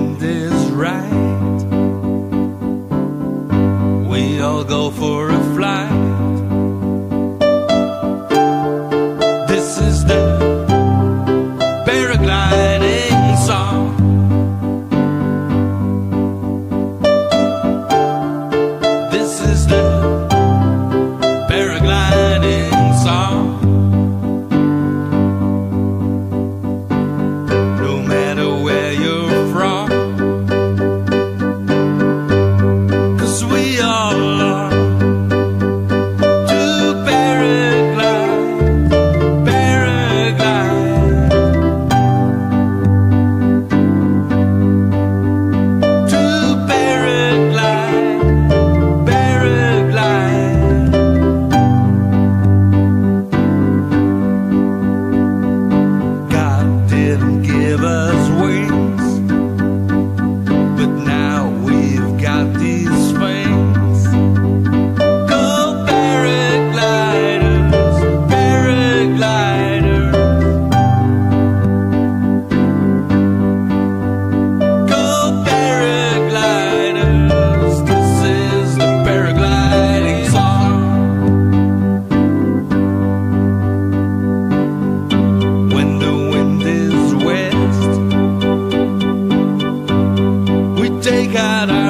wind is right, we all go for a flight. This is the paragliding song. This is the paragliding song. No matter where you're from, 'cause we all are to paraglide, paraglide, to paraglide, paraglide. God didn't give us wings, but now we've got these things. Go paragliders, paragliders. Go paragliders. This is the paragliding song. When the wind is west, we take out our